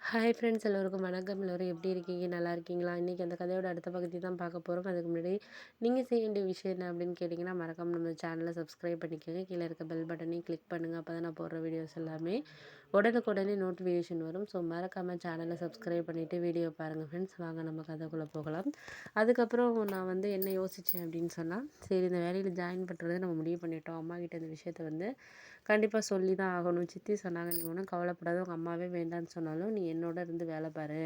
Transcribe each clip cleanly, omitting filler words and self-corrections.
Hi friends எல்லோருக்கும் வணக்கம். எல்லோரும் எப்படி இருக்கீங்க? நல்லா இருக்கீங்களா? இன்றைக்கி அந்த கதையோட அடுத்த பகுதி தான் பார்க்க போகிறோம். அதுக்கு முன்னாடி நீங்கள் செய்ய வேண்டிய விஷயம் என்ன அப்படின்னு கேட்டிங்கன்னா, மறக்காம நம்ம சேனலை சப்ஸ்கிரைப் பண்ணிக்கோங்க. கீழே இருக்க பெல் பட்டனையும் கிளிக் பண்ணுங்கள். அப்போ தான் நான் போடுற வீடியோஸ் எல்லாமே உடனுக்குடனே நோட்டிஃபிகேஷன் வரும். ஸோ மறக்காமல் சேனலை சப்ஸ்கிரைப் பண்ணிவிட்டு வீடியோ பாருங்கள் ஃப்ரெண்ட்ஸ். வாங்க நம்ம கதைக்குள்ளே போகலாம். அதுக்கப்புறம் நான் என்ன யோசித்தேன் அப்படின்னு சொன்னால், சரி இந்த வேலையில் ஜாயின் பண்ணுறது நம்ம முடிவு பண்ணிட்டோம். அம்மா கிட்ட இந்த விஷயத்த கண்டிப்பாக சொல்லி தான் ஆகணும். சித்தி சொன்னாங்க, "நீ ஒன்றும் கவலைப்படாத, உங்கள் அம்மாவே வேண்டான்னு சொன்னாலும் நீ என்னோட இருந்து வேலை பாரு.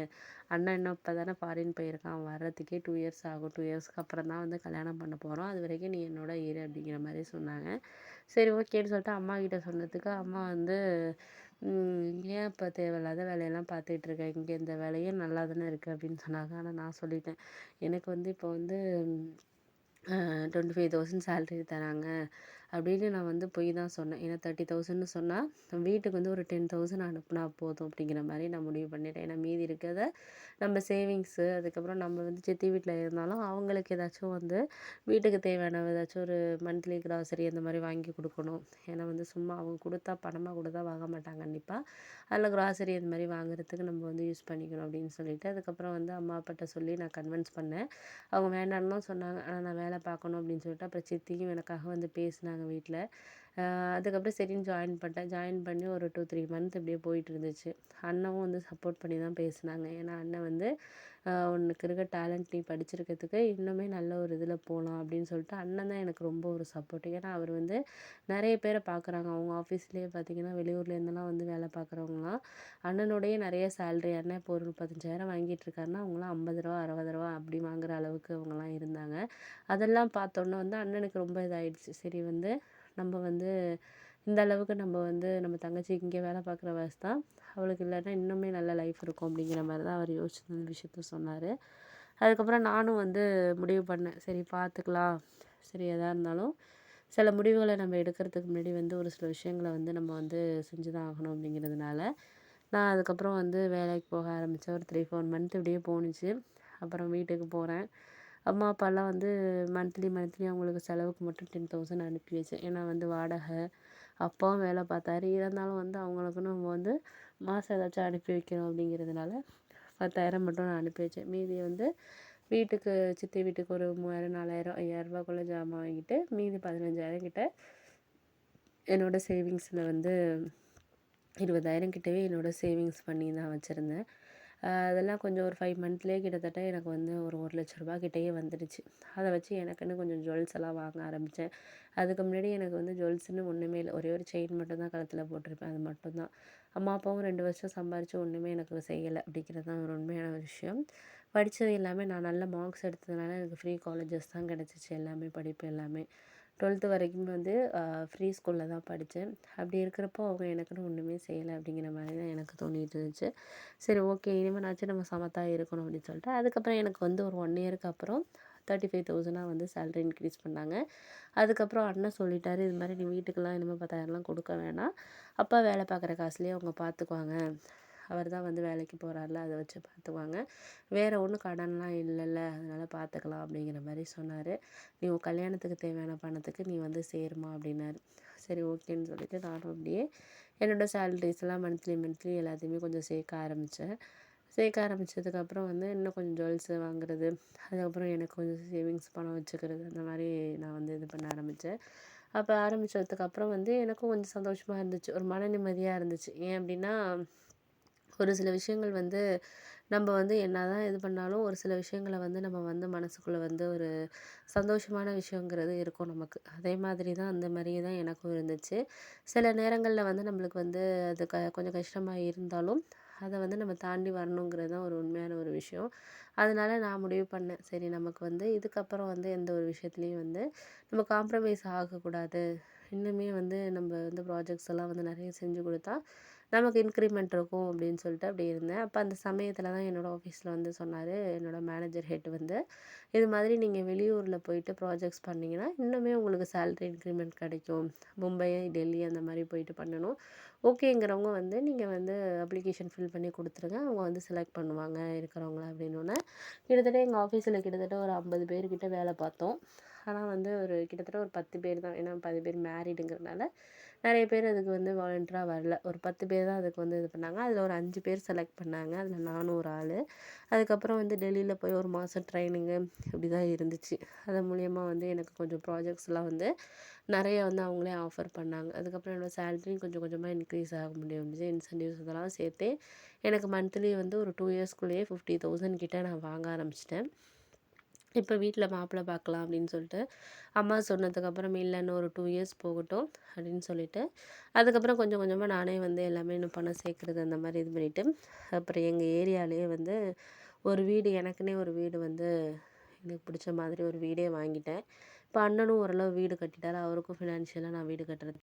அண்ணன் இன்னும் இப்போ தானே ஃபாரின் போயிருக்கான், வர்றதுக்கே 2 இயர்ஸ் ஆகும். 2 இயர்ஸ்க்கு அப்புறம் தான் கல்யாணம் பண்ண போகிறோம். அது வரைக்கும் நீ என்னோட இரு" அப்படிங்கிற மாதிரி சொன்னாங்க. சரி ஓகேன்னு சொல்லிட்டு அம்மா கிட்ட சொன்னதுக்கு அம்மா "ஏன் இப்போ தேவையில்லாத வேலையெல்லாம் பார்த்துட்ருக்க, இங்கே இந்த வேலையே நல்லா தானே இருக்குது" அப்படின்னு சொன்னாங்க. ஆனால் நான் சொல்லிட்டேன், எனக்கு இப்போ 25,000 சேலரி தராங்க அப்படின்னு நான் பொய் தான் சொன்னேன். ஏன்னா 30,000ன்னு சொன்னால் வீட்டுக்கு ஒரு 10,000 அனுப்புனா போதும் அப்படிங்கிற மாதிரி நான் முடிவு பண்ணிட்டேன். ஏன்னா மீதி இருக்கிறத நம்ம சேவிங்ஸு, அதுக்கப்புறம் நம்ம சித்தி வீட்டில் இருந்தாலும் அவங்களுக்கு ஏதாச்சும் வீட்டுக்கு தேவையான ஏதாச்சும் ஒரு மந்த்லி கிராசரி அந்த மாதிரி வாங்கி கொடுக்கணும். ஏன்னா சும்மா அவங்க கொடுத்தா பணமாக கொடுத்தா வாங்க மாட்டாங்க கண்டிப்பாக. அதில் கிராசரி அந்த மாதிரி வாங்குறதுக்கு நம்ம யூஸ் பண்ணிக்கணும் அப்படின்னு சொல்லிட்டு, அதுக்கப்புறம் அம்மா அப்பாட்ட சொல்லி நான் கன்வின்ஸ் பண்ணேன். அவங்க வேண்டான்னு தான் சொன்னாங்க. ஆனால் நான் வேலை பார்க்கணும் அப்படின்னு சொல்லிட்டு அப்புறம் சித்தியும் எனக்காக பேசினாங்க வீட்டில். அதுக்கப்புறம் சரின்னு ஜாயின் பண்ணிட்டேன். ஜாயின் பண்ணி ஒரு 2, 3 மந்த் இப்படியே போயிட்டு இருந்துச்சு. அண்ணனும் சப்போர்ட் பண்ணி தான் பேசினாங்க. ஏன்னா அண்ணன் "உனக்கு இருக்க டேலண்ட் நீ படிச்சிருக்கிறதுக்கு இன்னுமே நல்ல ஒரு இதில் போகலாம்" அப்படின்னு சொல்லிட்டு அண்ணன் தான் எனக்கு ரொம்ப ஒரு சப்போர்ட். ஏன்னா அவர் நிறைய பேரை பார்க்குறாங்க. அவங்க ஆஃபீஸ்லேயே பார்த்தீங்கன்னா வெளியூர்லேருந்துலாம் வேலை பார்க்குறவங்களாம் அண்ணனோடைய நிறைய சேலரி. அண்ணன் இப்போ ஒரு 35,000 வாங்கிட்டு இருக்காருன்னா அவங்களாம் 50 ரூபா 60 ரூபா அப்படி வாங்குற அளவுக்கு அவங்கலாம் இருந்தாங்க. அதெல்லாம் பார்த்தோன்னே அண்ணனுக்கு ரொம்ப இதாயிடுச்சு. சரி நம்ம இந்த அளவுக்கு நம்ம தங்கச்சி இங்கே வேலை பார்க்குற வயசு தான், அவளுக்கு இல்லைன்னா இன்னுமே நல்ல லைஃப் இருக்கும் அப்படிங்கிற மாதிரி தான் அவர் யோசிச்சு இந்த விஷயத்த சொன்னார். அதுக்கப்புறம் நானும் முடிவு பண்ணேன், சரி பார்த்துக்கலாம். சரி எதாக இருந்தாலும் சில முடிவுகளை நம்ம எடுக்கிறதுக்கு முன்னாடி ஒரு சில விஷயங்களை நம்ம செஞ்சு தான் ஆகணும் அப்படிங்கிறதுனால நான் அதுக்கப்புறம் வேலைக்கு போக ஆரம்பித்தேன். ஒரு 3, 4 மந்த் இப்படியே போணுச்சு. அப்புறம் வீட்டுக்கு போகிறேன். அம்மா அப்பாலாம் மந்த்லி மந்த்லி அவங்களுக்கு செலவுக்கு மட்டும் 10,000 அனுப்பி வச்சேன். ஏன்னா வாடகை, அப்பாவும் வேலை பார்த்தாரு. இருந்தாலும் அவங்களுக்குன்னு நம்ம மாதம் ஏதாச்சும் அனுப்பி வைக்கணும் அப்படிங்கிறதுனால 10,000 மட்டும் நான் அனுப்பி வச்சேன். மீதி வீட்டுக்கு சித்தி வீட்டுக்கு ஒரு 3,000 4,000 5,000 ஜாமான் வாங்கிட்டு மீதி 15,000 கிட்ட என்னோடய சேவிங்ஸில் 20,000 கிட்டவே என்னோடய சேவிங்ஸ் பண்ணி தான் வச்சுருந்தேன். அதெல்லாம் கொஞ்சம் ஒரு 5 மந்த்லேயே கிட்டத்தட்ட எனக்கு ஒரு 1,00,000 கிட்டேயே வந்துடுச்சு. அதை வச்சு எனக்குன்னு கொஞ்சம் ஜுவல்ஸ் எல்லாம் வாங்க ஆரம்பித்தேன். அதுக்கு முன்னாடி எனக்கு ஜுவல்ஸ்ன்னு ஒன்றுமே இல்லை. ஒரே ஒரு செயின் மட்டும் தான் கழுத்தில் போட்டிருப்பேன். அது மட்டும்தான். அம்மா அப்பாவும் 2 வருஷம் சம்பாரித்து ஒன்றுமே எனக்கு செய்யலை அப்படிங்கிறது தான் ஒரு உண்மையான விஷயம். படித்தது எல்லாமே நான் நல்ல மார்க்ஸ் எடுத்ததுனால எனக்கு ஃப்ரீ காலேஜஸ் தான் கிடச்சிச்சு. எல்லாமே படிப்பு எல்லாமே 12th வரைக்கும் ஃப்ரீ ஸ்கூலில் தான் படித்தேன். அப்படி இருக்கிறப்போ அவங்க எனக்குன்னு ஒன்றுமே செய்யலை அப்படிங்கிற மாதிரி தான் எனக்கு தோணிட்டு இருந்துச்சு. சரி ஓகே, இனிமேனாச்சும் நம்ம சமத்தா இருக்கணும் அப்படின்னு சொல்லிட்டு அதுக்கப்புறம் எனக்கு ஒரு 1 இயருக்கு அப்புறம் 35,000 சேலரி இன்க்ரீஸ் பண்ணாங்க. அதுக்கப்புறம் அண்ணன் சொல்லிட்டாரு, "இது மாதிரி நீ வீட்டுக்கெல்லாம் இனிமேல் 10,000லாம் கொடுக்க வேணாம். அப்பா வேலை பார்க்குற காசுலேயே அவங்க பார்த்துக்குவாங்க. அவர் தான் வேலைக்கு போகிறார்ல, அதை வச்சு பார்த்துக்குவாங்க. வேறு ஒன்றும் கடன்லாம் இல்லைல்ல, அதனால் பார்த்துக்கலாம்" அப்படிங்கிற மாதிரி சொன்னார். "நீ உன் கல்யாணத்துக்கு தேவையான பணத்துக்கு நீ சேருமா" அப்படின்னாரு. சரி ஓகேன்னு சொல்லிட்டு நானும் அப்படியே என்னோடய சேலரிஸ்லாம் மந்த்லி மந்த்லி எல்லாத்தையுமே கொஞ்சம் சேர்க்க ஆரம்பித்தேன். சேர்க்க ஆரம்பித்ததுக்கப்புறம் இன்னும் கொஞ்சம் ஜுவல்ஸு வாங்குறது, அதுக்கப்புறம் எனக்கு கொஞ்சம் சேவிங்ஸ் பணம் வச்சுக்கிறது, அந்த மாதிரி நான் இது பண்ண ஆரம்பித்தேன். அப்போ ஆரம்பித்ததுக்கப்புறம் எனக்கும் கொஞ்சம் சந்தோஷமாக இருந்துச்சு. ஒரு மன நிம்மதியாக இருந்துச்சு. ஏன் அப்படின்னா, ஒரு சில விஷயங்கள் நம்ம என்னதான் இது பண்ணாலும் ஒரு சில விஷயங்கள நம்ம மனசுக்குள்ளே ஒரு சந்தோஷமான விஷயங்கிறது இருக்கும் நமக்கு. அதே மாதிரி தான் அந்த மாதிரியே தான் எனக்கும் இருந்துச்சு. சில நேரங்களில் நம்மளுக்கு அது கொஞ்சம் கஷ்டமா இருந்தாலும் அதை நம்ம தாண்டி வரணுங்கிறது தான் ஒரு உண்மையான ஒரு விஷயம். அதனால நான் முடிவு பண்ணேன், சரி நமக்கு இதுக்கப்புறம் எந்த ஒரு விஷயத்துலையும் நம்ம காம்ப்ரமைஸ் ஆகக்கூடாது. இன்னுமே நம்ம ப்ராஜெக்ட்ஸ் எல்லாம் நிறைய செஞ்சு கொடுத்தா நமக்கு இன்க்ரிமெண்ட் இருக்கும் அப்படின்னு சொல்லிட்டு அப்படி இருந்தேன். அப்போ அந்த சமயத்தில் தான் என்னோடய ஆஃபீஸில் சொன்னார் என்னோடய மேனேஜர் ஹெட் "இது மாதிரி நீங்கள் வெளியூரில் போயிட்டு ப்ராஜெக்ட்ஸ் பண்ணிங்கன்னா இன்னுமே உங்களுக்கு சேலரி இன்க்ரிமெண்ட் கிடைக்கும். மும்பை, டெல்லி அந்த மாதிரி போயிட்டு பண்ணணும். ஓகேங்கிறவங்க நீங்கள் அப்ளிகேஷன் ஃபில் பண்ணி கொடுத்துருங்க. அவங்க செலக்ட் பண்ணுவாங்க இருக்கிறவங்கள" அப்படின்னோன்னே கிட்டத்தட்ட எங்கள் ஆஃபீஸில் கிட்டத்தட்ட ஒரு 50 பேர்கிட்ட வேலை பார்த்தோம். ஆனால் வந்து ஒரு கிட்டத்தட்ட ஒரு 10 பேர் தான். ஏன்னா 10 பேர் மேரிடுங்கிறனால நிறைய பேர் அதுக்கு வந்து வாலண்டியரா வரல. ஒரு 10 பேர் தான் அதுக்கு வந்து இது பண்ணாங்க. அதில் ஒரு 5 பேர் செலக்ட் பண்ணாங்க. அதில் நானும் ஒரு ஆள். அதுக்கப்புறம் வந்து டெல்லியில் போய் ஒரு மாதம் ட்ரைனிங்கு இப்படி தான் இருந்துச்சு. அது மூலியமாக வந்து எனக்கு கொஞ்சம் ப்ராஜெக்ட்ஸ்லாம் வந்து நிறைய வந்து அவங்களே ஆஃபர் பண்ணாங்க. அதுக்கப்புறம் என்னோடய சேலரியும் கொஞ்சம் கொஞ்சமாக இன்க்ரீஸ் ஆக முடிஞ்சுச்சு. இன்சென்டிவ்ஸ் இதெல்லாம் சேர்த்தே எனக்கு மந்த்லி வந்து ஒரு 2 இயர்ஸ்க்குள்ளேயே 50,000 கிட்ட நான் வாங்க ஆரம்பிச்சிட்டேன். இப்போ வீட்டில் மாப்பிள்ளை பார்க்கலாம் அப்படின்னு சொல்லிட்டு அம்மா சொன்னதுக்கப்புறம் இல்லை இன்னும் ஒரு 2 இயர்ஸ் போகட்டும் அப்படின்னு சொல்லிட்டு அதுக்கப்புறம் கொஞ்சம் கொஞ்சமாக நானே வந்து எல்லாமே இன்னும் பணம் சேர்க்குறது அந்த மாதிரி இது பண்ணிவிட்டு அப்புறம் எங்கள் ஏரியாலேயே வந்து ஒரு வீடு எனக்குன்னே ஒரு வீடு வந்து எனக்கு பிடிச்ச மாதிரி ஒரு வீடே வாங்கிட்டேன். இப்போ அண்ணனும் ஓரளவு வீடு கட்டிட்டார். அவருக்கும் ஃபினான்ஷியலாக நான் வீடு கட்டுறது